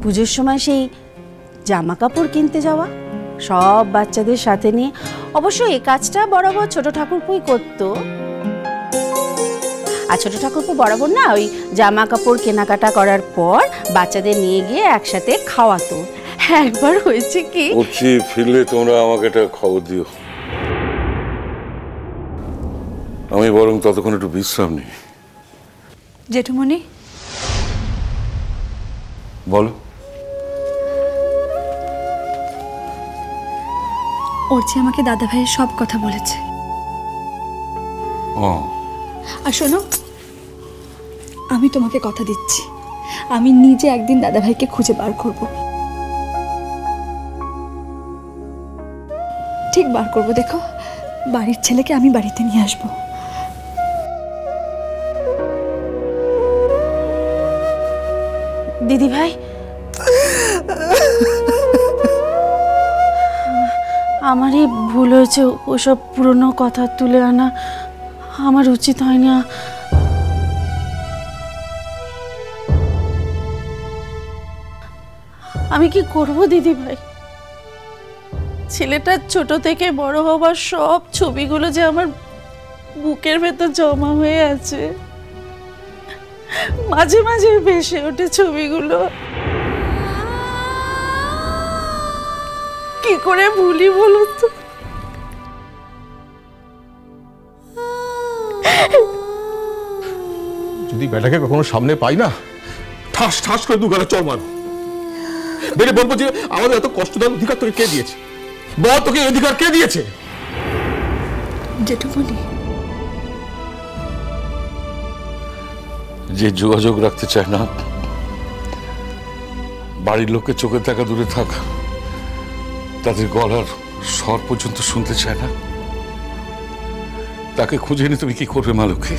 পুজোর সময় সেই জামা কাপড় কিনতে যাওয়া সব বাচ্চাদের সাথে নিয়ে। অবশ্য এই কাজটা বরাবর ছোট ঠাকুরপুই করতো। আর ছোট ঠাকুরপো বরাবর না ওই জামা কাপড় কেনাকাটা করার পর বাচ্চাদের নিয়ে গিয়ে একসাথে খাওয়াতো। একবার হয়েছে কি, ফিরলে তোমরা আমাকে একটা খবর দিও। আমি বরং ততক্ষণ একটু বিশ্রাম নিই। জেঠুমণি বলো। অর্চি আমাকে দাদা ভাইয়ের সব কথা বলেছে। আর শোনো, আমি তোমাকে কথা দিচ্ছি, আমি নিজে একদিন দাদা ভাইকে খুঁজে বার করব। ঠিক বার করব, দেখো বাড়ির ছেলেকে আমি বাড়িতে নিয়ে আসবো। দিদি ভাই, আমারই ভুল হয়েছে, ওসব পুরনো কথা তুলে আনা আমার উচিত হয়নি। আমি কি করব দিদি ভাই? ছেলেটা ছোট থেকে বড় হবার সব ছবিগুলো যে আমার বুকের ভেতর জমা হয়ে আছে, মাঝে মাঝে ভেসে ওঠে ছবিগুলো। কি করে ভুলি বলো তো? যদি বেটাকে কখনো সামনে পাই না, ঠাস ঠাস করে দু গালে চড় মারো। বেরে বলবো যে আমাদের এত কষ্ট দেওয়ার অধিকার তোকে কে দিয়েছে? বল, তোকে অধিকার কে দিয়েছে? জেঠুমণি, যে যোগাযোগ রাখতে চায় না, বাড়ির লোকের চোখে দেখা দূরে থাক, তাদের গলার স্বর পর্যন্ত শুনতে চায় না, তাকে খুঁজে এনে তুমি কি করবে মা লক্ষ্মী?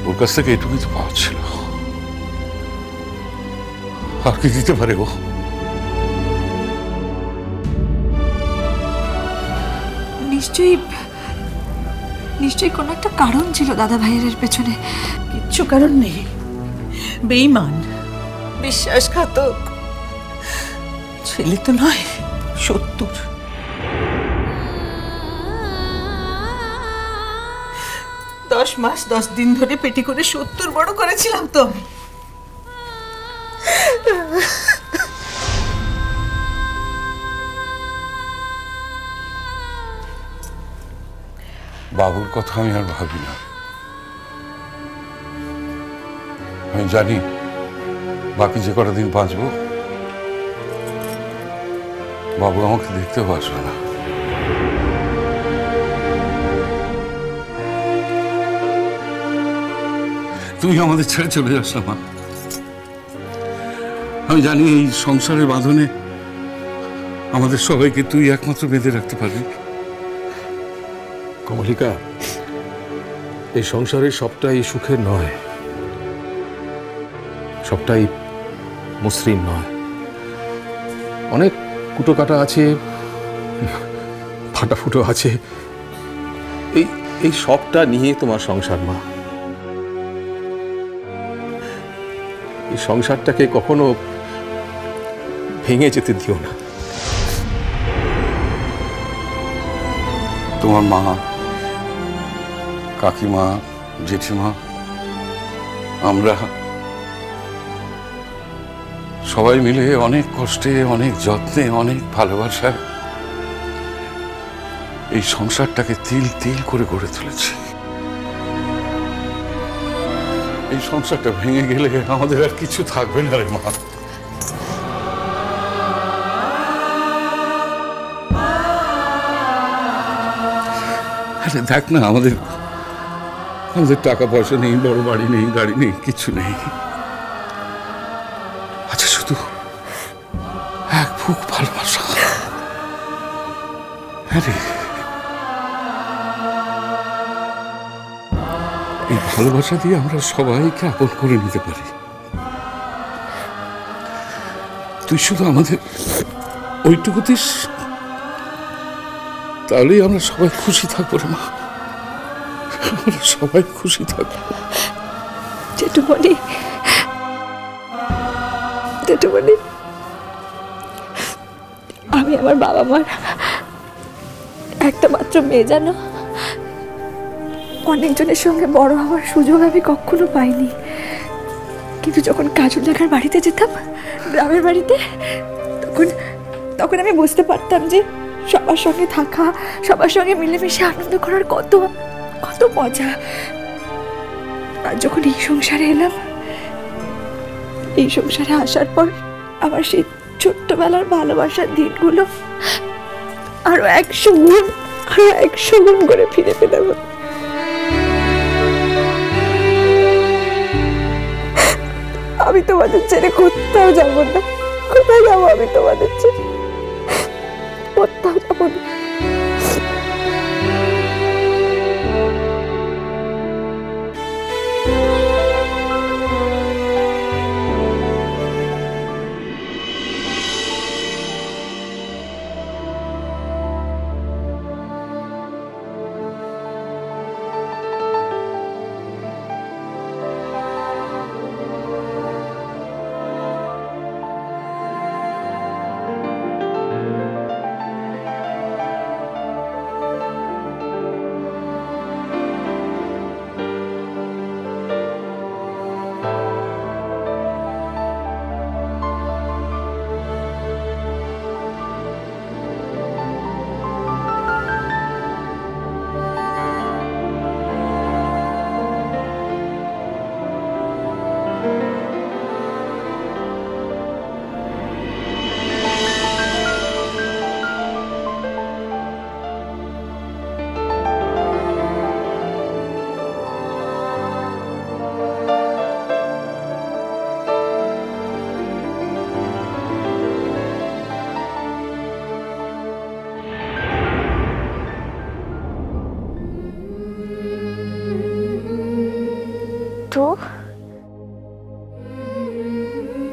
ওর কাছ থেকে এটুকুই তো পাওয়া ছিল, আর কি দিতে পারে ও? নিশ্চয়ই কোনো একটা কারণ ছিল দাদা ভাইয়ের পেছনে। কিচ্ছু কারণ নেই, বেঈমান, বিশ্বাসঘাতক ছেলে তো নয়, 70। 10 মাস 10 দিন ধরে পেটি করে 70 বড় করেছিলাম তো আমি। বাবুর কথা আমি আর ভাবি না। আমি জানি বাকি যে কটা দিন বাঁচবো, বাবু আমাকে দেখতেও আসবে না। তুই আমাদের ছেড়ে চলে যাস না মা। আমি জানি এই সংসারের বাঁধনে আমাদের সবাইকে তুই একমাত্র বেঁধে রাখতে পারবি। কমলিকা, এই সংসারের সবটাই সুখের নয়, সবটাই মসৃণ নয়। অনেক কুটোকাটা আছে, ফাটাফুটো আছে। এই সবটা নিয়ে তোমার সংসার মা। এই সংসারটাকে কখনো ভেঙে যেতে দিও না। তোমার মা, কাকিমা, জেঠিমা, আমরা সবাই মিলে অনেক কষ্টে, অনেক যত্নে, অনেক ভালোবাসায় এই সংসারটাকে তিল তিল করে গড়ে তুলেছি। এই সংসারটা ভেঙে গেলে আমাদের আর কিছু থাকবে না রে মা। আরে দেখ না, আমাদের টাকা পয়সা নেই, বড় বাড়ি নেই, গাড়ি নেই, কিছু নেই। আচ্ছা, শুধু এক বুক ভালোবাসা। আরে এই ভালোবাসা দিয়ে আমরা সবাইকে আপন করে নিতে পারি। তুই শুধু আমাদের ওইটুকুতে তাহলেই আমরা সবাই খুশি থাকবো রে মা, আমরা সবাই খুশি থাকবো। জেঠুমণি, জেঠুমণি, আমি আমার বাবা মার একটা মাত্র মেয়ে, জানো। অনেকজনের সঙ্গে বড় হওয়ার সুযোগ আমি কখনো পাইনি, কিন্তু যখন কাজল লেখার বাড়িতে যেতাম, গ্রামের বাড়িতে, তখন আমি বুঝতে পারতাম যে সবার সঙ্গে থাকা, সবার সঙ্গে মিলেমিশে আনন্দ করার কত কত মজা। আর যখন এই সংসারে এলাম, এই সংসারে আসার পর আমার সেই ছোট্টবেলার ভালোবাসার দিনগুলো আরো 100 গুণ করে ফিরে পেলাম। আমি তোমাদের ছেড়ে কোথাও যাবো না, কোথায় যাবো আমি তোমাদের ছেড়ে, কোথাও যাবো না।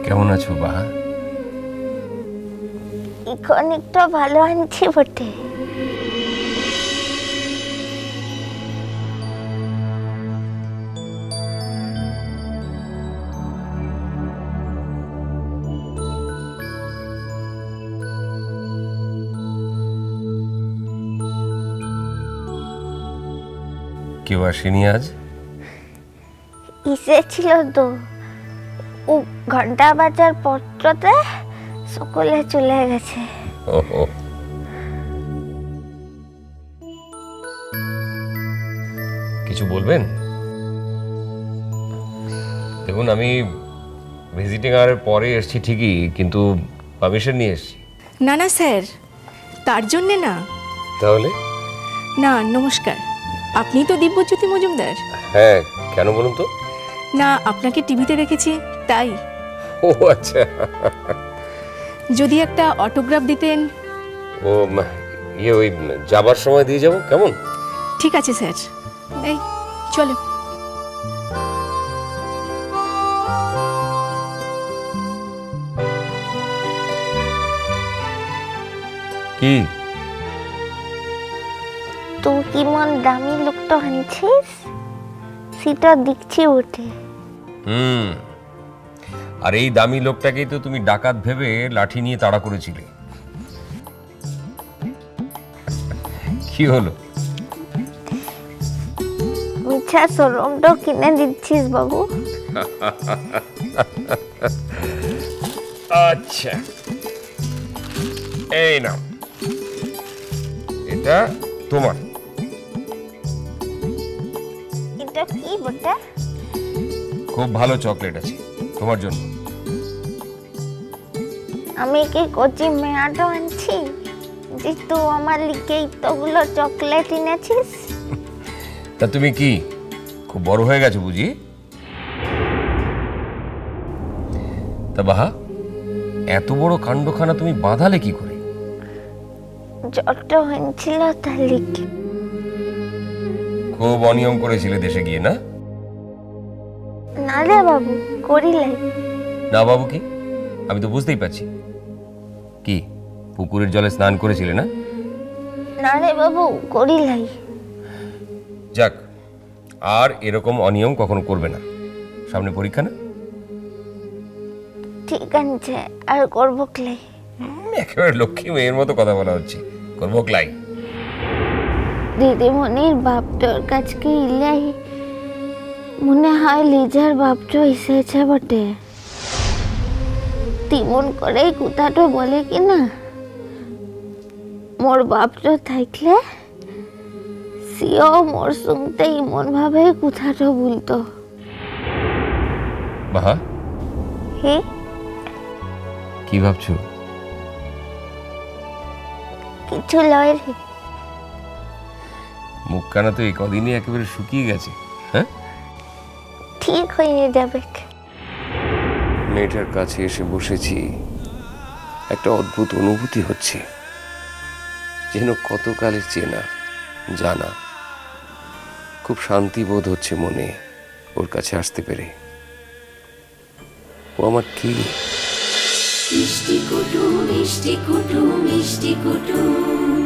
কেমন আছো বাহা? এখন একটু ভালো আনছি বটে। কেউ আসেনি আজ? এসেছিল তো, ও ঘন্টা বাজার পত্রতে সকলে চলে গেছে। ওহো, কিছু বলবেন? দেখুন, আমি ভিজিটিং আওয়ারের পরে এসেছি ঠিকই, কিন্তু পারমিশন নিয়ে এসেছি। না না স্যার, তার জন্যে না। তাহলে? না, নমস্কার। আপনি তো দিব্যজ্যোতি মজুমদার? হ্যাঁ, কেন বলুন তো? না, আপনাকে টিভিতে দেখেছি তাই। ও আচ্ছা। যদি একটা অটোগ্রাফ দিতেন। ও ওই যাবার সময় দিয়ে যাব, কেমন? ঠিক আছে স্যার, এই চলো। কি তুই কি মন দামি লোকটা আনছিস, সেটা দেখছি ওঠে। আর এই দামি লোকটাকেই তো তুমি ডাকাত ভেবে লাঠি নিয়ে তাড়া করেছিলে। কি হলো? মিঠা সরমটা কিনে দিচ্ছিস বাবু? আচ্ছা, এই নাও, এটা তোমার। এটা কি বটে? খুব ভালো চকলেট আছে তোমার জন্য। আমি কি কচি মেয়াটা আনছি যে তুই আমার লিগে এতগুলো চকলেট এনেছিস? তা তুমি কি খুব বড় হয়ে গেছো বুঝি? তা বাহা, এত বড় কাণ্ডখানা তুমি বাঁধালে কি করে? যত হয়েছিল তার লিগে। খুব অনিয়ম করেছিলে দেশে গিয়ে, না? না রে বাবু, করিলাই। না বাবু কি? আমি তো বুঝতেই পারছি। কি পুকুরের জলে স্নান করেছিলে, না? না রে বাবু, করিলাই। যাক, আর এরকম অনিয়ম কখনো করবে না। সামনে পরীক্ষা না? ঠিক আছে, আর করবো ক্লাই। একেবারে লক্ষ্মী মেয়ের মতো কথা বলা হচ্ছে, করবো ক্লাই। দিদিমণির বাপটোর কাছকে ইলাই মনে হয় লিজার বাপটো এসেছে বটে। তিমন করেই কথাটো বলে কিনা, মোর বাপটো থাকলে সিও মোর সঙ্গে ইমন ভাবে কথাটো বলতো। বাহা, হে কি ভাবছো? কিছু লয় রে। মুখখানা তো এই কদিনই একেবারে শুকিয়ে গেছে। হ্যাঁ, ঠিক হয়ে যাবে। মেয়েটার কাছে এসে বসেছি, একটা অদ্ভুত অনুভূতি হচ্ছে, যেন কতকালের চেনা জানা। খুব শান্তি বোধ হচ্ছে মনে ওর কাছে আসতে পেরে। ও আমার কি মিষ্টি কুটুম মিষ্টি কুটুম মিষ্টি কুটুম।